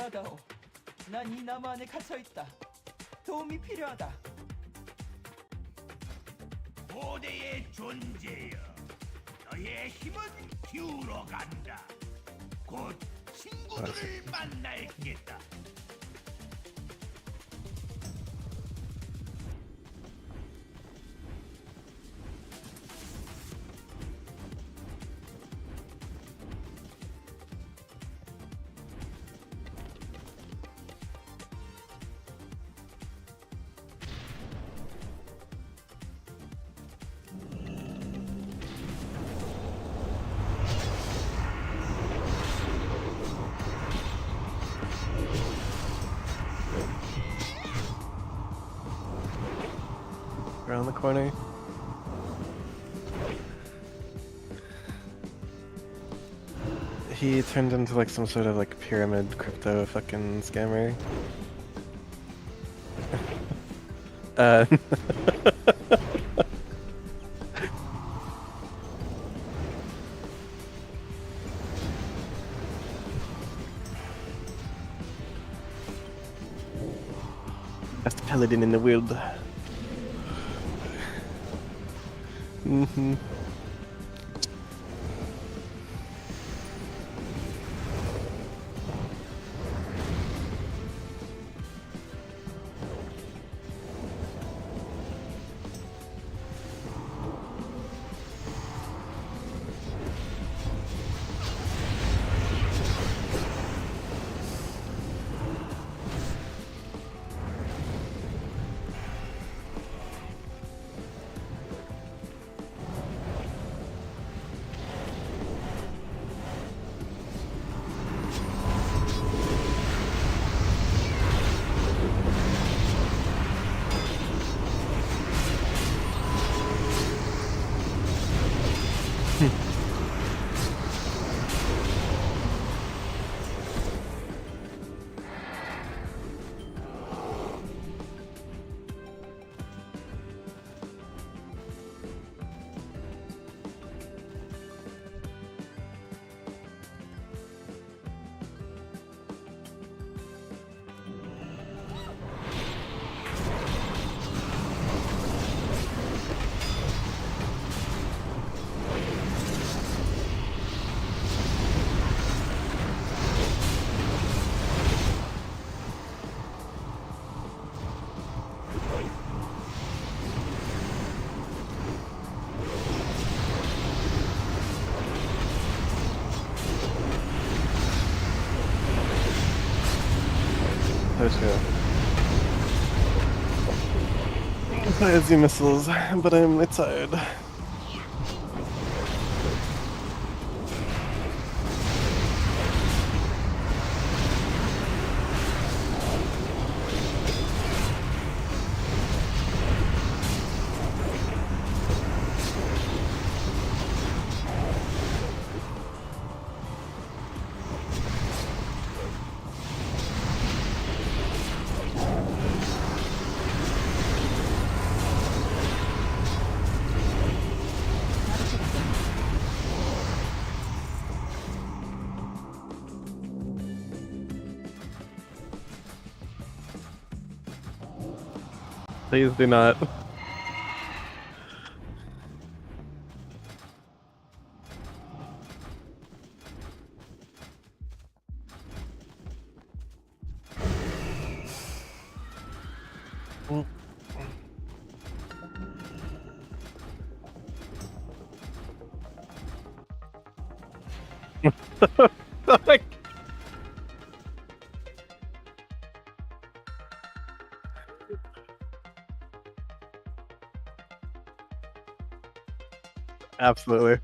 받아오. 난 이 나무 안에 갇혀 있다. 도움이 필요하다. 고대의 존재여, 너의 힘은 기울어 간다. 곧 친구들을 만날 게다. Around the corner. He turned into like some sort of like pyramid crypto fucking scammer. uh Best paladin in the world. Fires you missiles, but I'm tired. Please do not. Absolutely.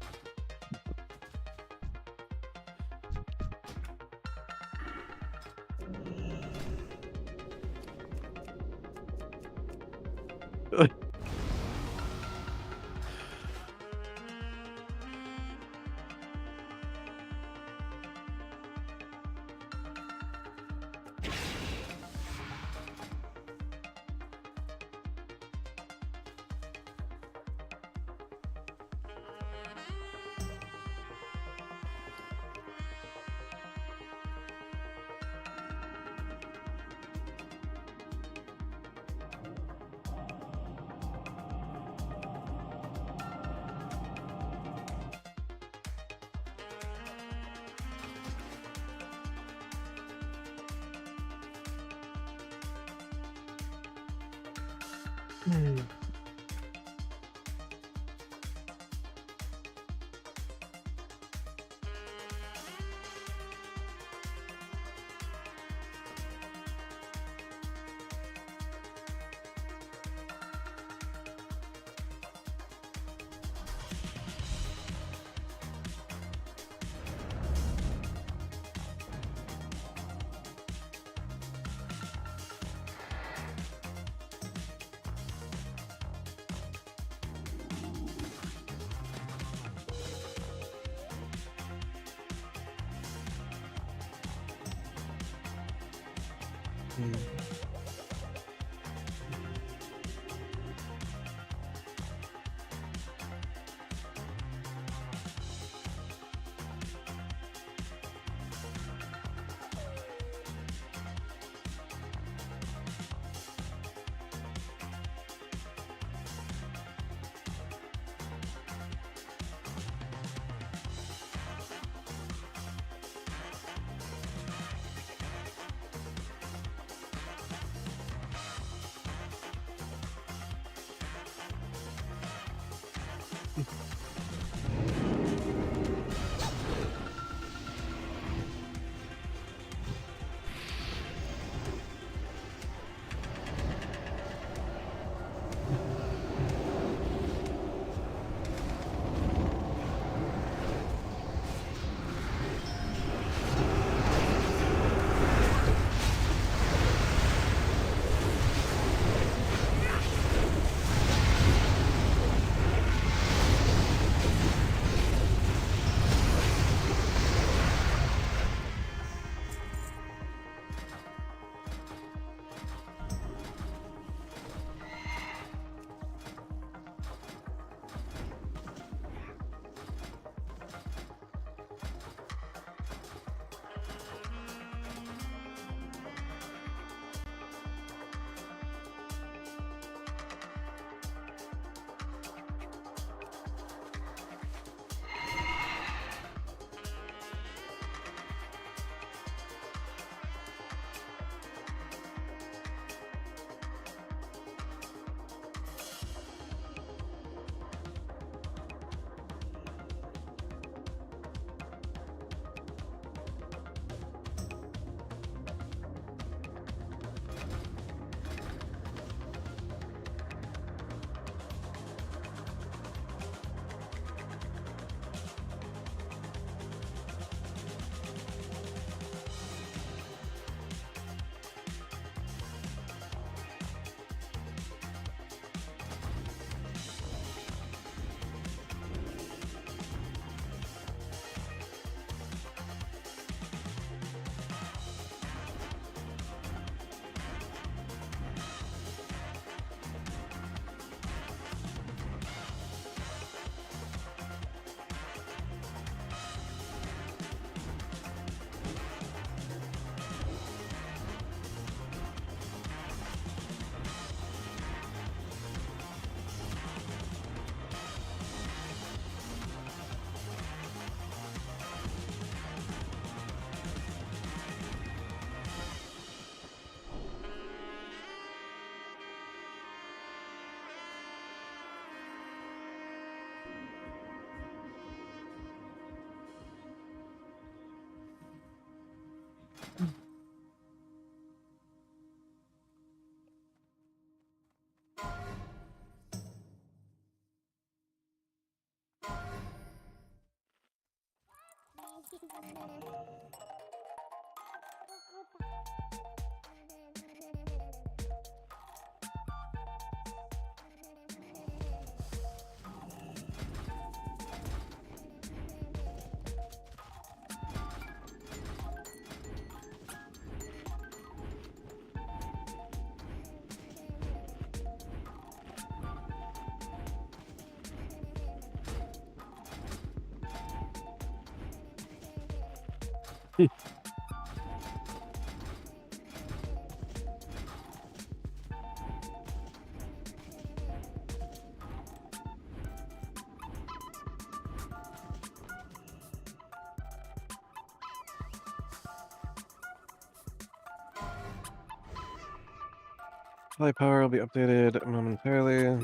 Fly power will be updated momentarily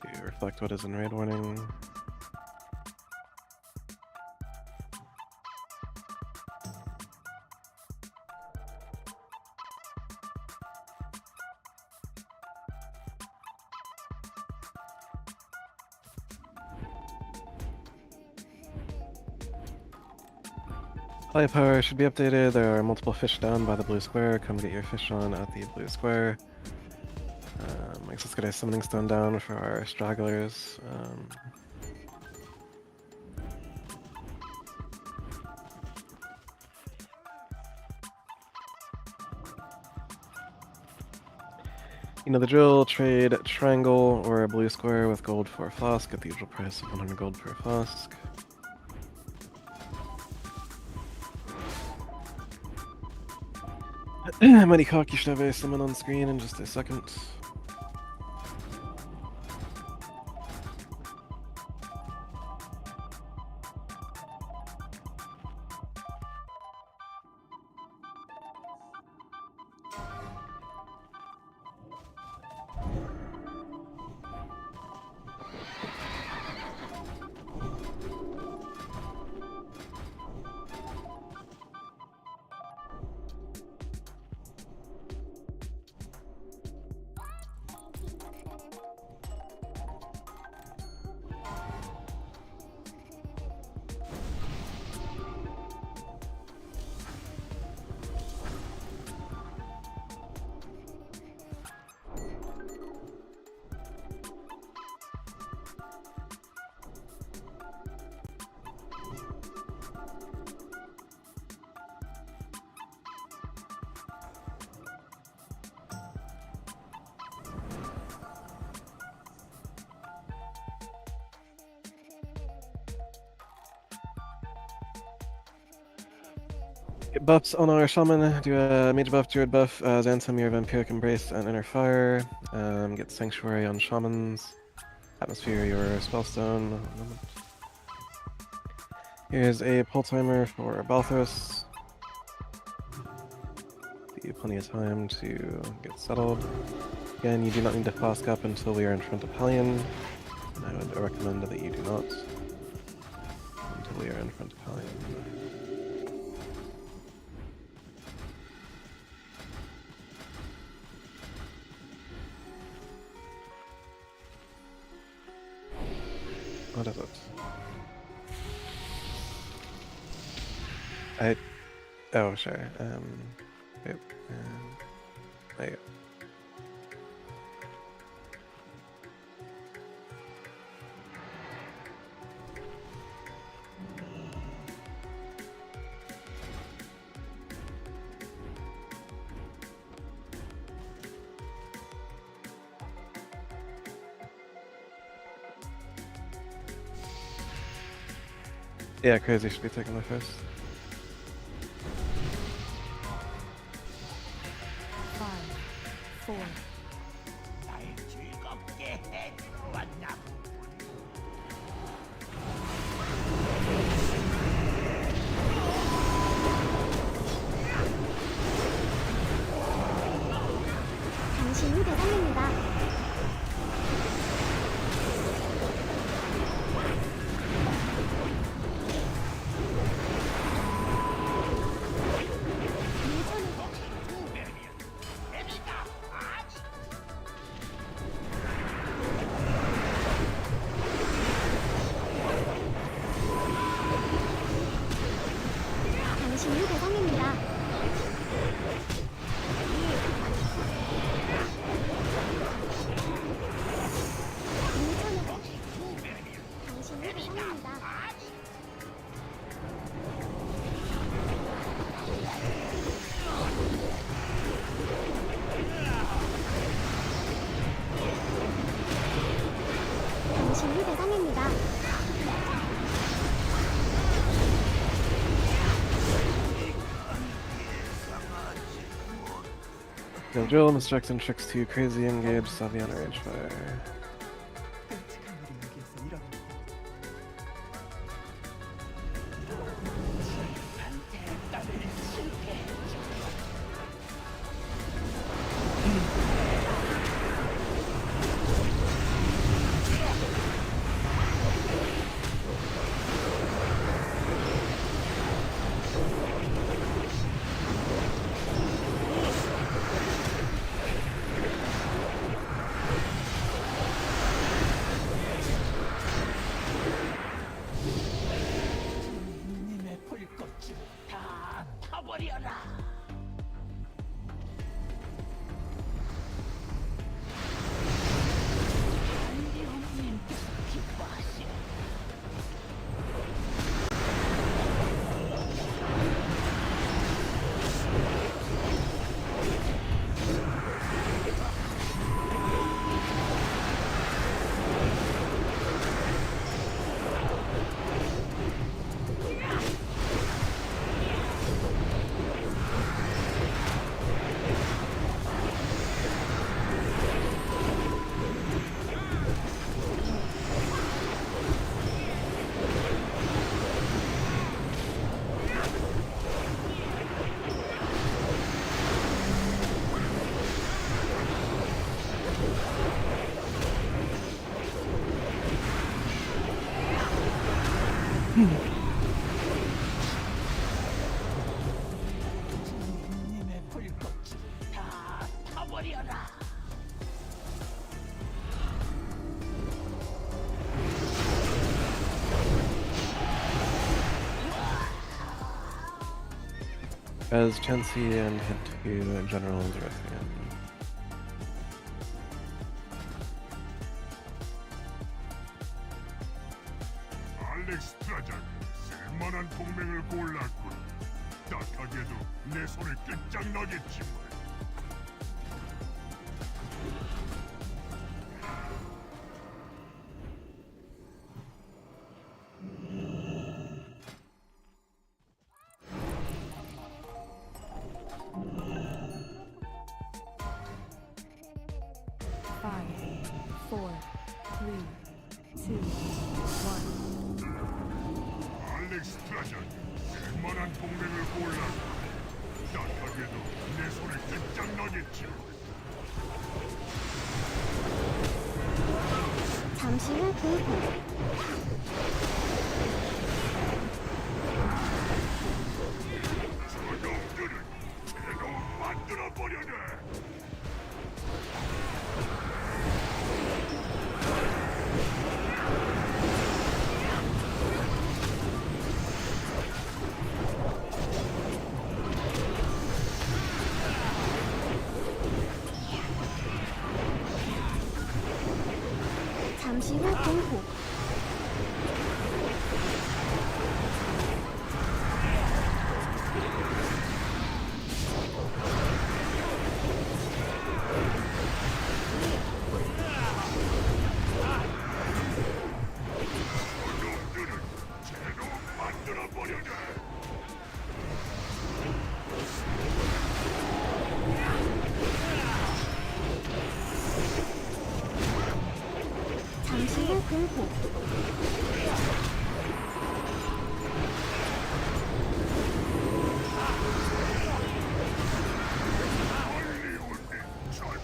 to reflect what is in raid warning. Fly power should be updated. There are multiple fish down by the blue square. Come get your fish on at the blue square. Let's get a summoning stone down for our stragglers. You know the drill, trade triangle or a blue square with gold for a flask at the usual price of 100 gold per flask. Mighty Cock, you should have a summon on screen in just a second. Get buffs on our shaman, do a mage buff, druid buff, Xantamir, vampiric embrace, and inner fire. Get sanctuary on shamans, atmosphere your spellstone. Here's a pull timer for Balthus. Give you plenty of time to get settled. Again, you do not need to flask up until we are in front of Hellion, and I would recommend that you do not until we are in front of Hellion. What is it? Oh, sure. Yep. There you go. Yeah, crazy should be taking my first. 5, 4, 날 즐겁게 해주었나 보군. 당신이 대상입니다. 당신이 대상입니다. 당신이 대상입니다. 당신이 대상입니다. Go drill, misdirects and tricks 2, crazy engage, Savion rage fire. 끔찍한 일이 여기에서 일어났고 버려라. As Chansey and head to General Direction. 알렉스 트라자가 쓸만한 동맹을 골랐군. 딱하게도 내 손에 끝장나겠지만. Five, four, three, two, one. 알렉스 트라자가 쓸만한 동맹을 골랐군. 딱하게도 내 손에 끝장나겠지만. 잠시 후 그 저놈들을 제대로 만들어버려라. 잠시 후 공포. 저놈들을 제대로 만들어버려라. 잠시 후 공포. 빨리 올게. 자는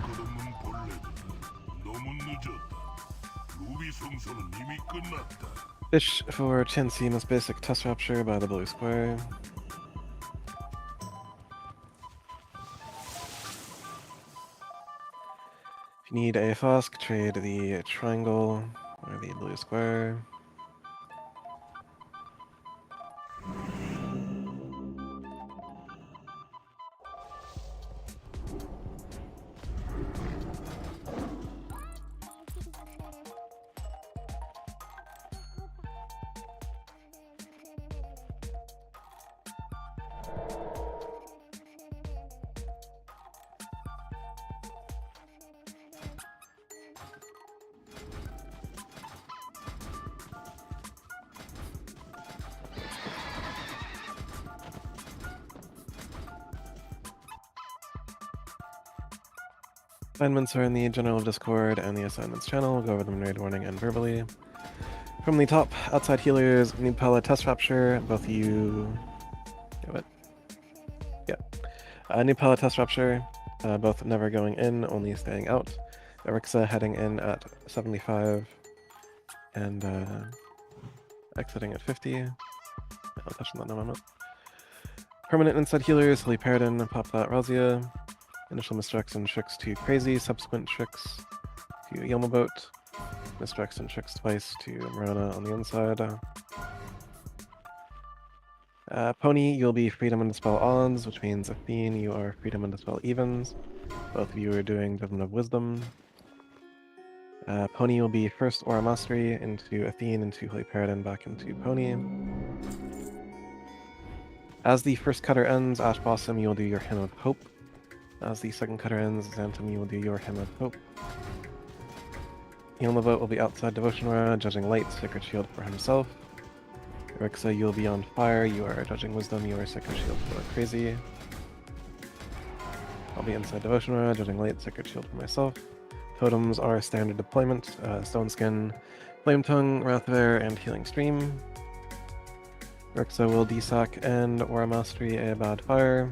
끝없는 벌레다. 너무 늦었다. 루비 성소는 이미 끝났다. Fish for Chansey must basic test rupture by the blue square. If you need a Fosk, trade the triangle or the blue square. Assignments are in the general Discord and the assignments channel. We'll go over them in raid warning and verbally. From the top, outside healers, need Pella test rupture. Both you. What? Yeah. New Pella test rupture. Both never going in, only staying out. Erixa heading in at 75 and exiting at 50. I'll touch on that in a moment. Permanent inside healers, Hilly Paradin, pop that Razia. Initial misdirects and tricks to Crazy, subsequent tricks to Yelmaboat. Misdirects and tricks twice to Marana on the inside. Pony, you'll be Freedom and Dispel Odds, which means Athene, you are Freedom and Dispel Evens. Both of you are doing Judgment of Wisdom. Pony will be first Aura Mastery into Athene, into Holy Paradin, back into Pony. As the first cutter ends, Ash Blossom, you will do your Hymn of Hope. As the second cutter ends, Xantum, you will do your Hymn of Hope. Yelmaboat will be outside Devotion Aura, judging Light, Sacred Shield for himself. Erixa, you will be on Fire, you are judging Wisdom, you are Sacred Shield for Crazy. I'll be inside Devotion Aura, judging Light, Sacred Shield for myself. Totems are standard deployment, Stone Skin, Flame Tongue, Wrathbear, and Healing Stream. Erixa will DSAC and Aura Mastery a Bad Fire.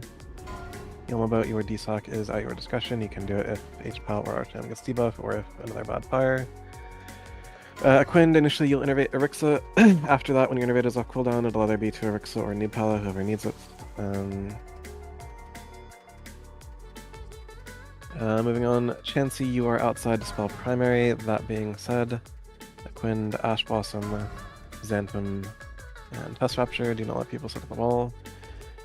Yellow about your DSOC is at your discretion. You can do it if HPAL or Archam gets debuff, or if another bad fire. Aquind, initially you'll innervate Erixa. After that, when your innervate is off cooldown, it'll either be to Erixa or Nubpala, whoever needs it. Moving on, Chansey, you are outside to spell primary. That being said, Aquind, Ash Blossom, Xantham, and Pest Rapture do not let people sit on the wall.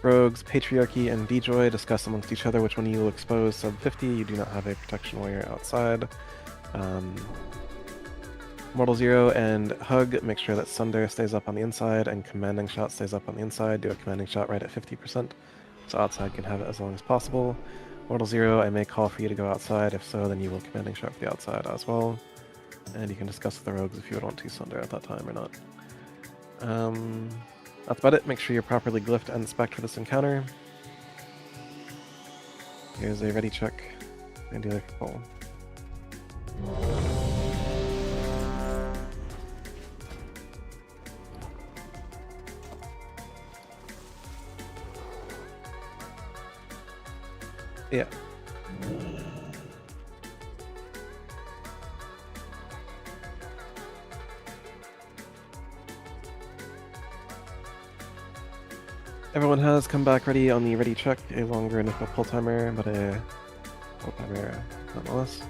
Rogues, Patriarchy, and Dejoy discuss amongst each other which one you will expose. Sub 50, you do not have a protection warrior outside. Mortal Zero and Hug, make sure that Sunder stays up on the inside and Commanding Shot stays up on the inside. Do a Commanding Shot right at 50%, so outside can have it as long as possible. Mortal Zero, I may call for you to go outside. If so, then you will Commanding Shot for the outside as well. And you can discuss with the Rogues if you would want to Sunder at that time or not. That's about it. Make sure you're properly glyphed and spec'd for this encounter. Here's a ready check and dealer control. Yeah. Everyone has come back ready on the ready check, a longer initial pull timer, but a pull timer nonetheless.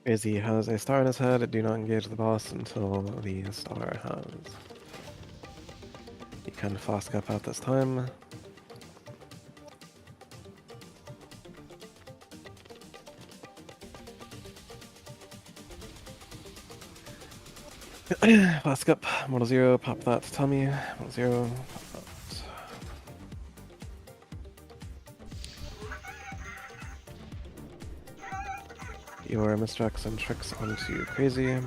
Izzy has a star in his head. Do not engage the boss until the star has. You can flask up at this time. Flask up. Mortal Zero, pop that. Tellme. Mortal Zero, pop that. Your misdirects and tricks onto Crazy.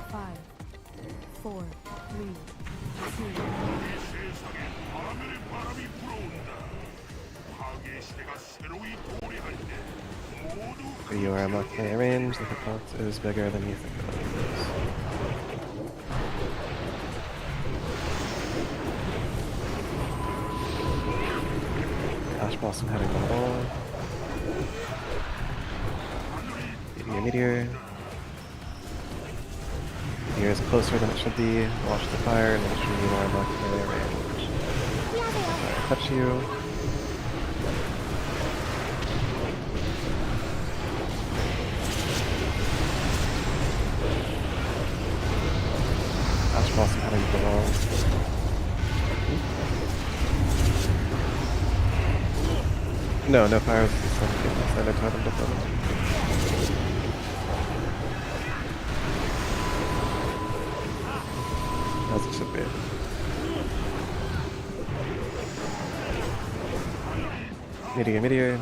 Five, four, three, two. 세상에 바람에 바람이 불어온다. 파괴 시대가 새로이 도래할 때 모두 You are marking a range. The hitbox is bigger than you think it is. Ash Blossom heading the ball. Meteor. Meteor is closer than it should be. Watch the fire and make sure you are marking a range. Fire touch you. Ash Blossom heading to the wall. No, no fire. Standard totem defense. As it should be. Meteor, meteor.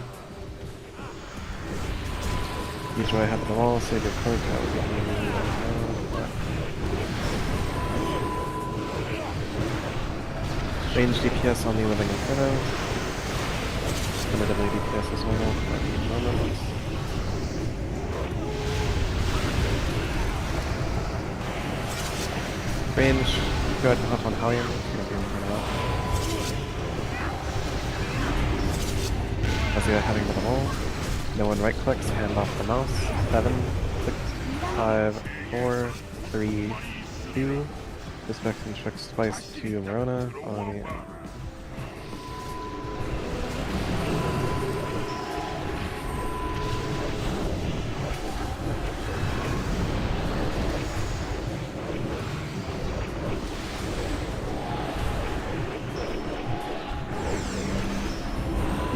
Usually I have the wall, save your cloak. Range DPS on the Living Inferno. Limited DPS as well at the moment. Range, go ahead and hop on Hallion. As you're heading to the wall, no one right clicks, hand off the mouse. 7, 6, 5, 4, 3, 2. Disrespect and tricks twice to Verona on the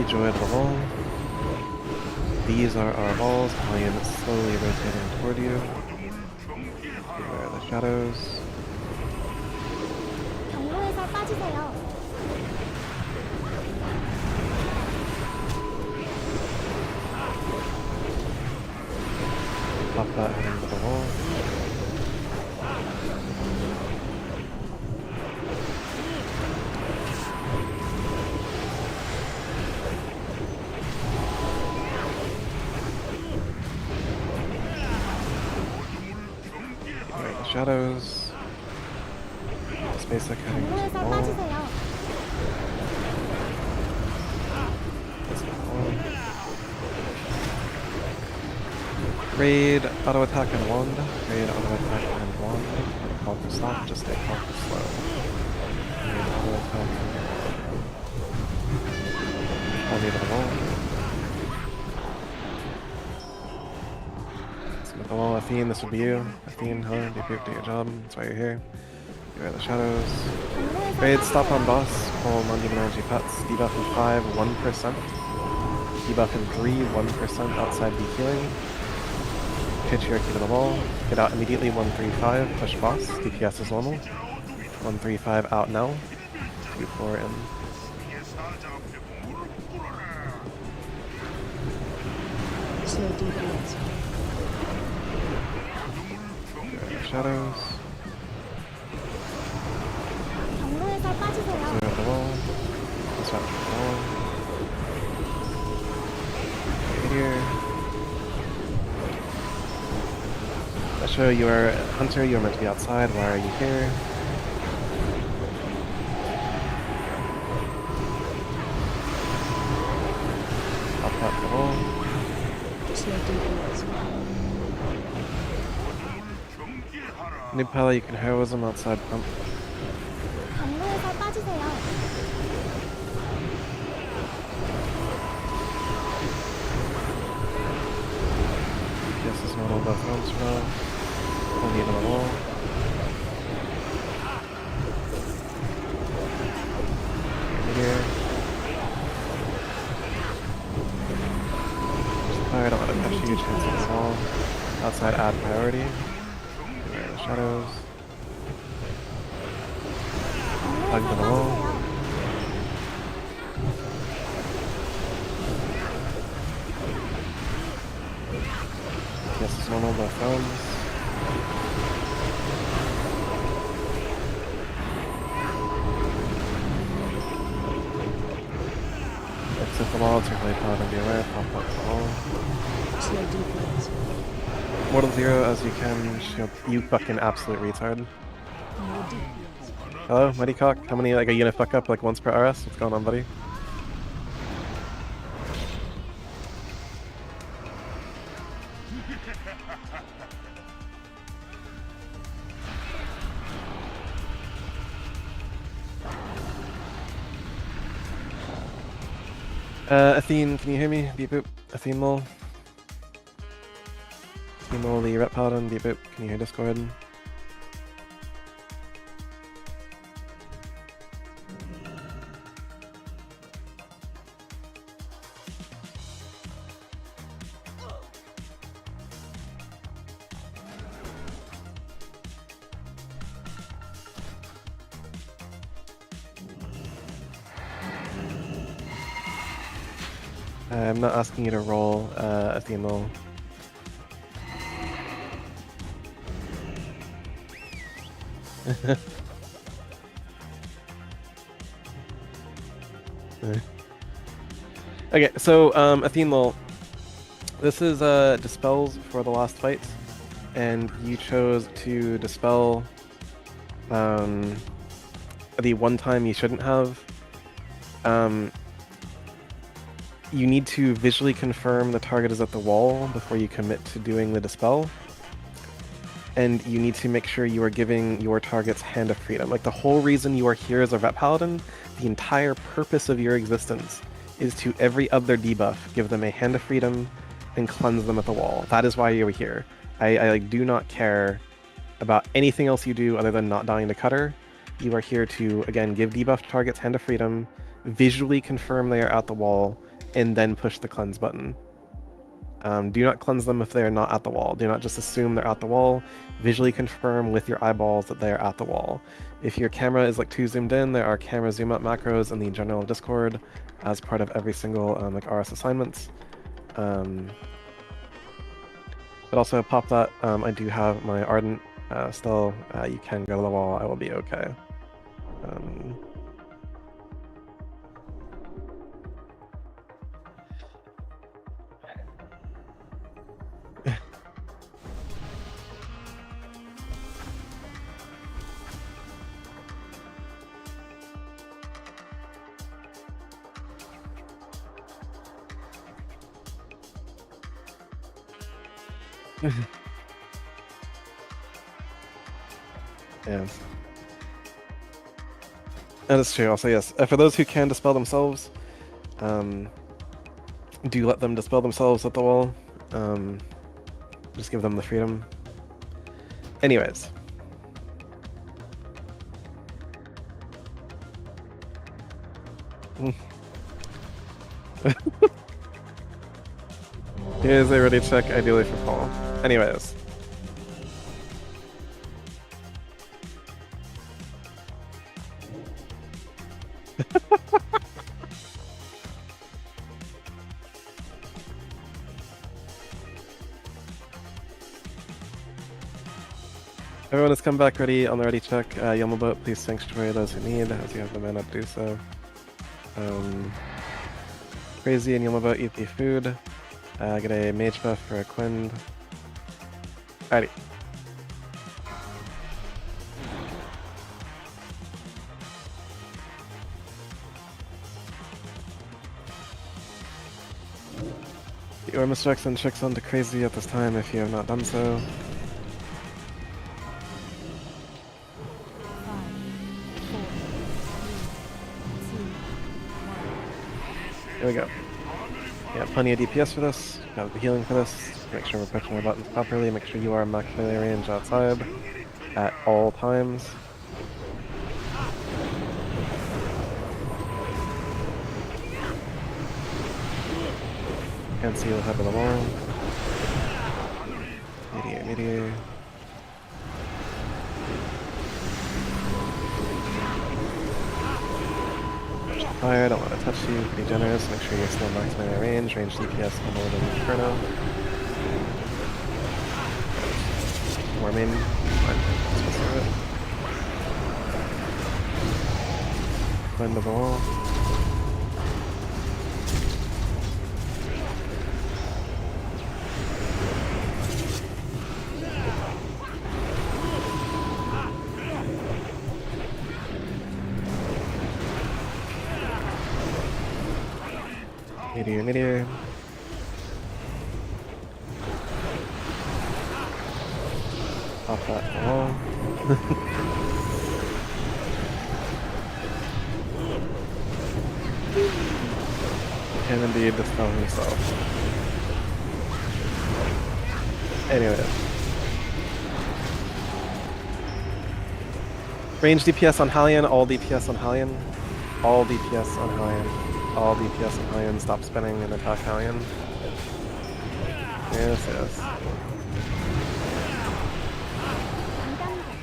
Joy at the wall. These are our walls. I am slowly rotating toward you. Here are the shadows. 경로에서 빠지세요. that into the wall. Alright, the shadows. Space heading to the 경로에서 wall. 빠지세요. This is the wall. Raid, auto attack and wand. Raid, auto attack and wand. Call for stop, just stay call for slow. Raid, auto attack and I'll leave it alone. With the wall, Athene, this would be you. Athene, huh? Do your job. That's why you're here. Beware the shadows. 경로에서 Raid, stop on 빠지세요. boss. Pull non-demon energy pets. Debuff in 5, 1%. Debuff in 3, 1% outside the healing. Patriarchy to the wall. Get out immediately, 135. Push boss. DPS is normal. 135 out now. 2-4 in. 사자 앞에 무릎 꿇어라. Slow DPS. Shadows. 경로에서 빠지세요. Clear the wall. Disrupt the wall. Here. Asho, you are a hunter, you are meant to be outside. Why are you here? Up the wall. Slow DPS. New pally, you can heroism outside pump. 경로에서 빠지세요. Yes, it's not all about thrones for now. Only in the wall. Here. I don't want to touch you, chance on the wall. Outside add priority. Beware the shadows. Plug to the 경로에서 wall. 빠지세요. Yes, it's normal by thumbs. Exit the wall, circulate pod and be aware, pop up the wall. Slow DPS. Mortal Zero as you can, shield. You fucking absolute retard. No DPS. Hello, Mighty Cock? How many, like, a unit fuck up, like, once per RS? What's going on, buddy? Athene, can you hear me? Beep boop. Athene Mole. Athene Mole, the Rep Paladin. Beep boop. Can you hear Discord? I'm not asking you to roll, Athene Mole. Okay, so Athene Lol, this is dispels for the last fight, and you chose to dispel the one time you shouldn't have. You need to visually confirm the target is at the wall before you commit to doing the dispel. And you need to make sure you are giving your targets Hand of Freedom. Like, the whole reason you are here as a Vet Paladin, the entire purpose of your existence, is to every other debuff give them a Hand of Freedom and cleanse them at the wall. That is why you are here. I like, do not care about anything else you do other than not dying to Cutter. You are here to, again, give debuff targets Hand of Freedom, visually confirm they are at the wall, and then push the cleanse button. Do not cleanse them if they are not at the wall. Do not just assume they're at the wall. Visually confirm with your eyeballs that they are at the wall. If your camera is like too zoomed in, there are camera zoom out macros in the general Discord as part of every single like RS assignments. But But also pop that. I do have my Ardent still. You can go to the wall. I will be okay. Yes. That is true. Also, yes. For those who can dispel themselves, do let them dispel themselves at the wall. Just give them the freedom. Anyways. Here's a ready check, ideally for Paul. Anyways. Everyone has come back ready on the ready check. Yellow boat, please sanctuary those who need, as you have the mana to do so. Crazy and Yellow boat, eat the food. Get a mage buff for a Quind. Alrighty. Your mistakes and checks onto Crazy at this time if you have not done so. Here we go. Yeah, plenty of DPS for this. Got the healing for this. Make sure we're pushing our buttons properly. Make sure you are max melee range outside at all times. Can't see the head of the wall. Meteor. Fire, don't want to touch you, pretty generous. Make sure you're still max melee range. Range DPS no more than Inferno. Warming. Find the wall. Meteor. Off that wall. Can indeed dispel himself. Anyway. Range DPS on Hallion, all DPS on Hallion. All DPS on Hallion. All DPS on Hallion, stop spinning and attack Hallion. Yes.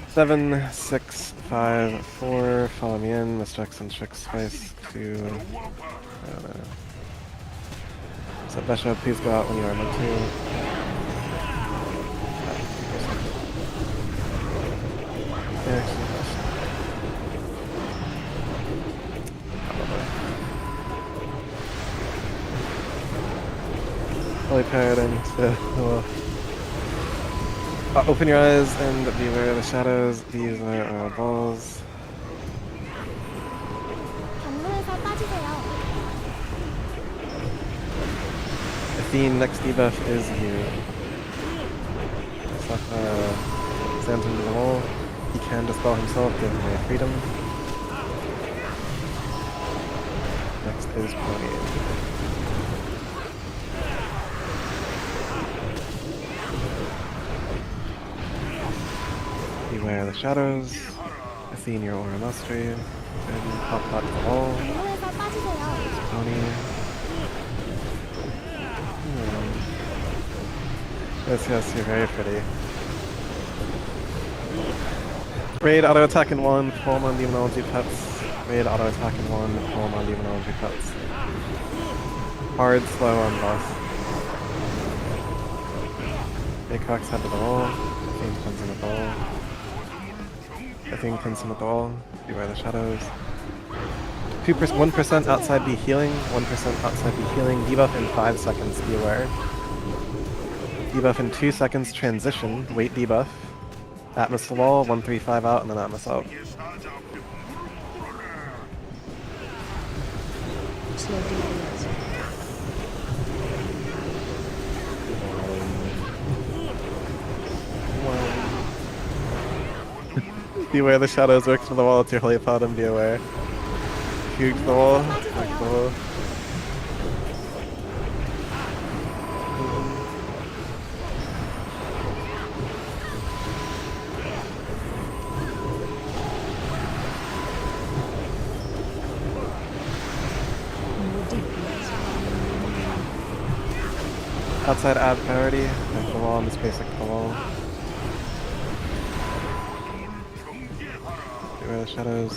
7, 6, 5, 4, follow me in, Mr. and Tricks twice, 2, So Bishop, please go out when you are meant to. Holy Paradigm, open your eyes and beware of the shadows. These are our balls. 경로에서 빠지세요. Athene, next debuff is you. Stands into the wall. He can dispel himself, give him freedom. Next is Pony. Beware the shadows. Athene, your aura mastery. And pop that to the wall. 경로에서 빠지세요. Pony. Yes, you're very pretty. Raid auto attack in 1, Palm on Demonology Pets. Raid auto attack in 1, Palm on Demonology Pets. Hard, slow on boss. Baycock's head to the wall. Thing comes in at the wall. The thing comes in at the wall. Beware the shadows. 1% outside be healing. 1% outside be healing. Debuff in 5 seconds. Be aware. Debuff in 2 seconds. Transition. Wait debuff. Atmos the wall. 135 out and then Atmos out. Slow DPS. Beware the shadows. Work to the wall. It's your holy paladin. Be aware. Huge the wall. Back the wall. More DPS. Outside add priority. Back the wall. Miss basic the wall. Beware the shadows.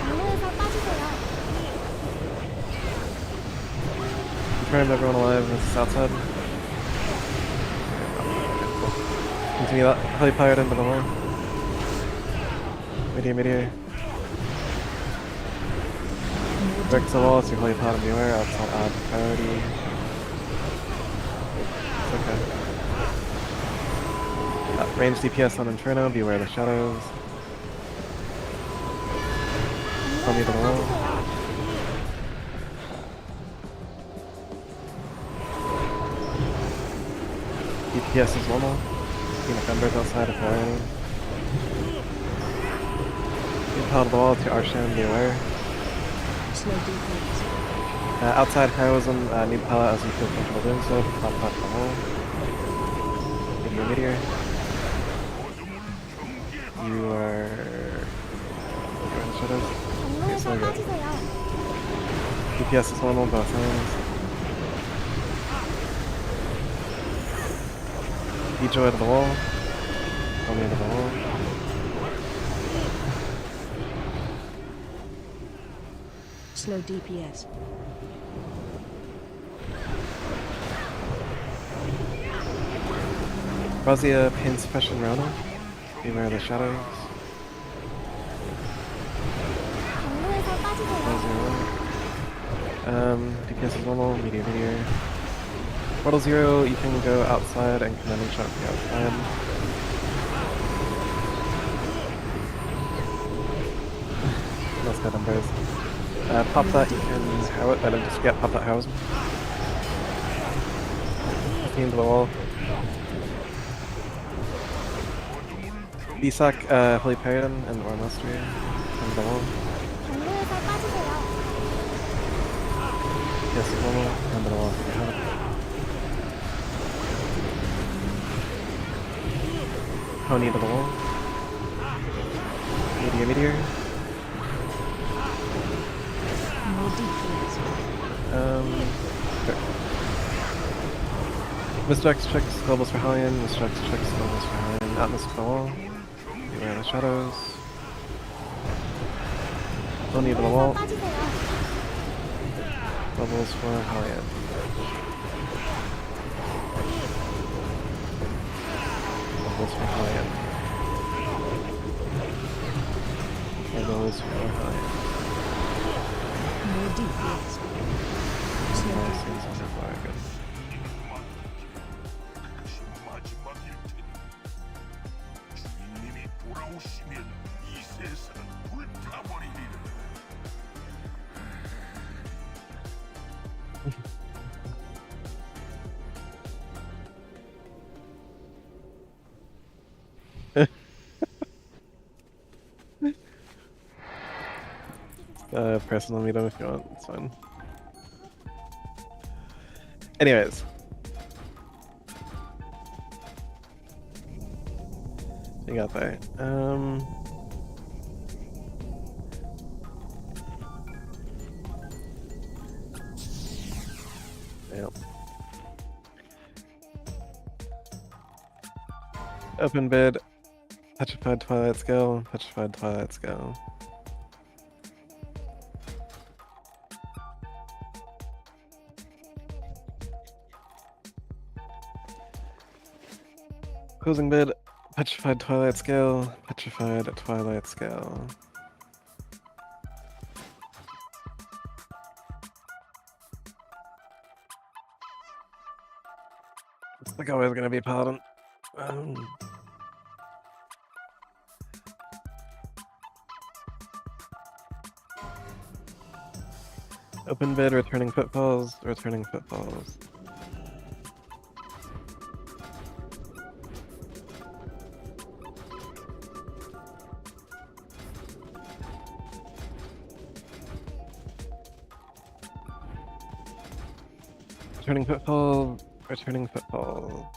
경로에서 빠지세요. Confirm everyone alive is outside. Continue that. Holy pirate into the wall. Meteor. Break the wall, it's your holy paladin. Beware. Outside add priority. It's okay. Range DPS on Inferno. Beware the shadows. Come to the wall. DPS is normal. Phoenix Embers outside if there are any. You pile the wall to Arshan, be aware. Slow DPS. Outside heroism, need pallet as you feel comfortable doing so. Pop the wall. Meteor. You are... You're in the shadows. Okay, so 경로에서 good. 빠지세요. DPS is normal, both hands. Dejoy to the wall. Come into the wall. Slow DPS. Razia, pain suppression, Rona. Beware of the shadows. 경로에서 빠지세요. Razia, DPS is normal, meteor. Model 0, you can go outside and commanding shot from the outside. That's good numbers. Pop that, you can pop that house. Into the wall. Bisak, Holy Paladin, and War Mastery. Into the wall. 경로에서 빠지세요. Yes, normal. Into the wall if you have it. Pony to the wall. Meteor. More DPS. Sure. Mr. X checks globals for Hellion. Mr. X checks globals for Hellion. Atmos to the wall. Beware of the shadows. Pony to the 경로에서 wall. 빠지세요. Globals for Hellion. Globals for Hellion. Globals for Hellion. More DPS. Slow Nice, DPS. things on the fire, good. 마지막일 테니 주인님이 돌아오시면 이 세상은 불타버리리라. Personal meet him if you want, it's fine. Anyways. You got that. Yep. Open bid. Petrified Twilight's go. Petrified Twilight's go. Closing bid, petrified twilight scale, petrified twilight scale. It's like always gonna be paladin. Open bid, returning footfalls, returning footfalls. Returning footfall, returning footfall.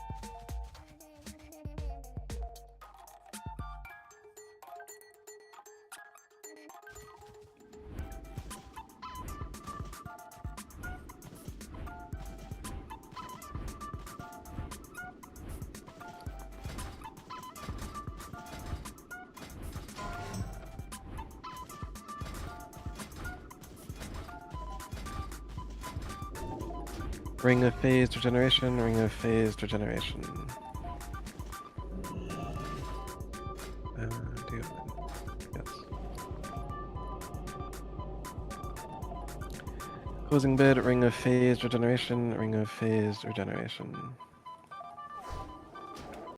Ring of phased regeneration, ring of phased regeneration. Do you yes. Closing bid, ring of phased regeneration, ring of phased regeneration.